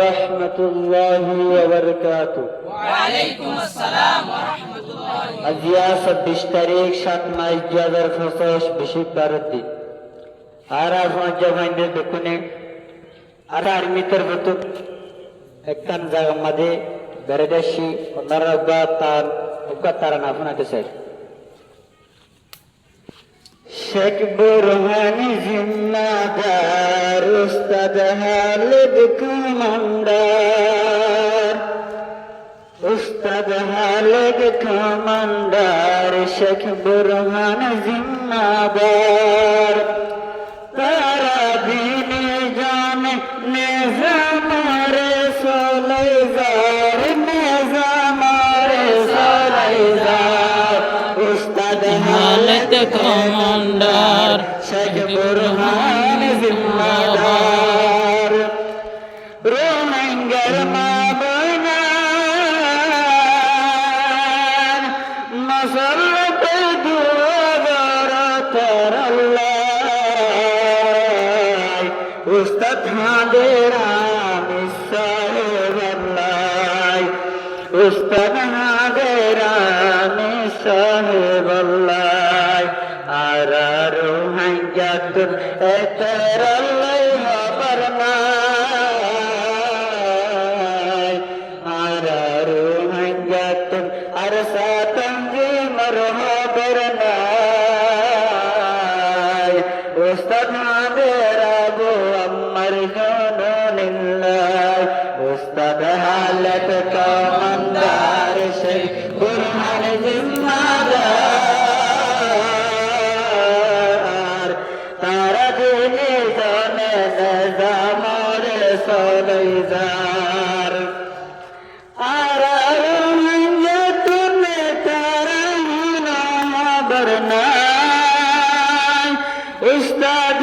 ورحمة الله وبركاته. وعليكم السلام ورحمة الله. আজিয়া 26 তারিখ 7 মাস 2025 বৃহস্পতিবার দিন আর আজ জবাইনে দেখুনে আর আর্মিতর বতু একখান জায়গা মাঝে বেরেদাসি ওনারা গাতান উকাতারান আপনাকে স্যার শেখ বুরহানি জিম্মাদার উস্তাদ হালিদ কমান্ডার উস্তাদ হালিদ কমান্ডার শেখ বুরহান জিম্মাদার তারা দিনে জানে নিজামারে সোলাইজার নিজামারে সোলাইজার উস্তাদ হালিদ কমান্ডার শেখ বুরহান জিম্মাদার রোহিঙ্গার মা বোনার মসল্লতে দুয়ার তারাল্লাহ উস্তাদ হাদের আমি সাহেব আল্লাহ উস্তাদ হাদের আমি সাহেব আল্লাহ আর রোহিঙ্গাতুন এতরাল্লাহ খবর নাই আর রোহিঙ্গাতুন আর সাতঞ্জিমর খবর নাই উস্তাদ হাদের আবু আম্মার জননিল্লাহ উস্তাদ হালত কমান্ডার শেখ বুরহান জিম্মাদার তারা দিনে জানে নিজামর সোলাইজার আর রোহিঙ্গাতুন তারা খবর নাই উস্তাদ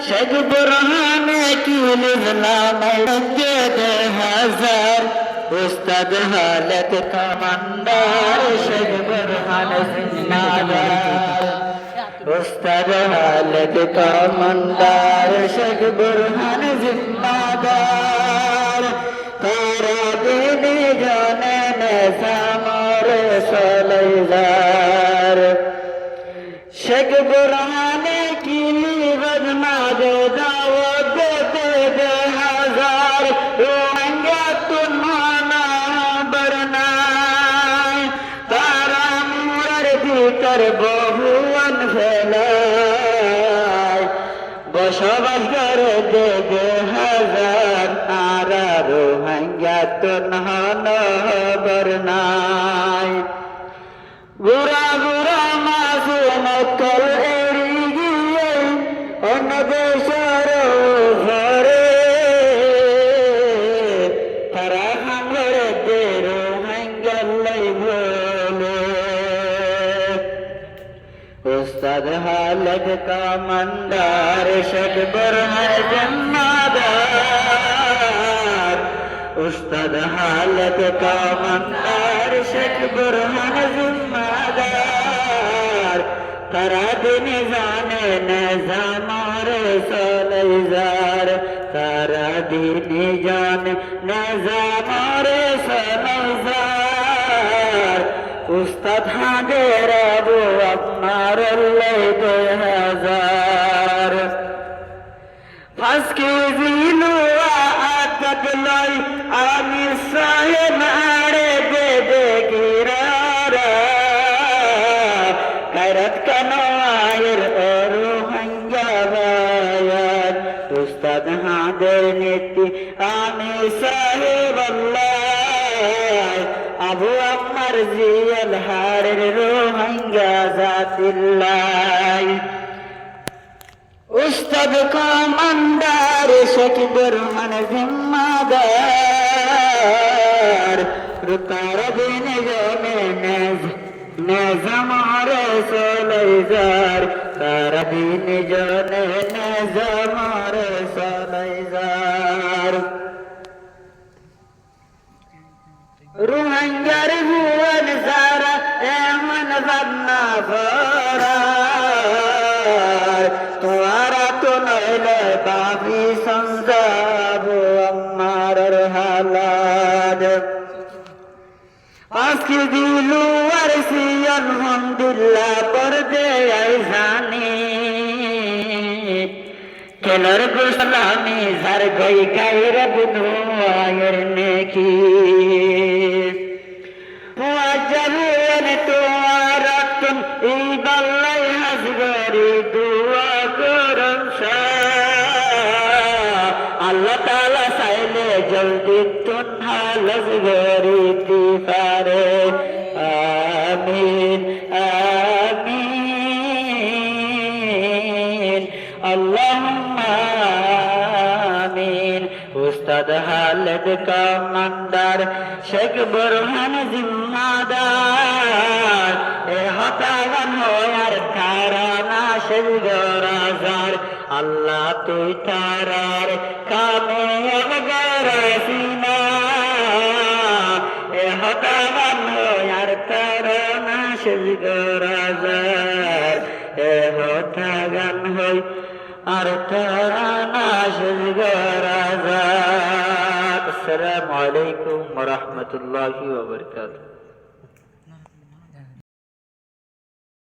শেখ বুরহান কি ইসলাম হাজার উস্তাদ হালত কমান্ডার শেখ বুরহান জিম্মাদার উস্তাদ হালত কমান্ডার শেখ বুরহান জিম্মাদার তারা দিনে জানে নিজামর সোলাইজার শেখ বুরহান কি বদমাজে দাওয়াত দেতে হাজার রোহিঙ্গাতুন মানা বরনাই তারা মুরার ভিতর বহুয়ান ফেলায় বসবাস করে দেবে হাজার আর রোহিঙ্গাতুন হানা বরনাই বুড়া বুড়া মাসুম কল এড়ি গিয়ে অন্য দেশের ঘরে তারা হাঙ্গরে দে রোহিঙ্গালাই বলে উস্তাদ হালত কমান্ডার শেখ বুরহান জিম্মাদার উস্তাদ হালত কমান্ডার শেখ বুরহান জিম্মাদার তারা দিনে জানে নিজামর সোলাইজার তারা দিনে জানে নিজামর সোলাইজার উস্তাদ হাদের আবু আম্মার আল্লাহ 2000 ফাসকে জিলুয়া আতক লাই আমি সাহেব আড়ে দে দে গিরারা কায়রাত কানায়ের রোহিঙ্গা বায়াত উস্তাদ হাদের নীতি আমি সাহেব আল্লাহ আবু আম্মার জিয়াল হারের রোহিঙ্গা জাতিল্লাহ উস্তাদ কমান্ডার শেখ বুরহান জিম্মাদার তার দিনে জানে নিজামর সোলাইজার তার দিনে জানে নিজামর সোলাইজার রোহিঙ্গার হুয়ান সারা এমন ভাবনা ভরা তোমারা তো নইলে বাবি সংসাব আমার আলাদ আজকে দিলু আর সিয়ান হামদুলিল্লাহ পর্দে আইজানি কেলার গোসলামি ঝার গই গায়ের বুনু আয়ের নেকি ওয়াজাবুন তোয়ার তুম এই বাল্লাই হাজগরি দুয়া করম আল্লাহ তাআলা চাইলে জলদি তুন হালজ গরি দিপারে আমিন আমিন আল্লাহুম্মা আমিন উস্তাদ খালেদ কমান্ডার শেখ বুরহান জিম্মাদার এ হতাগান হয়ার কারণা শেখ গরাজার আল্লাহ তুই তারার কামে অবগরসিনা এ হতাগান হয়ার কারণা শেখ গরাজার এ হতাগান হই আর তারানা শেখ গরাজার। আসসালামু আলাইকুম ওয়া রাহমাতুল্লাহি ওয়া বারাকাতুহু।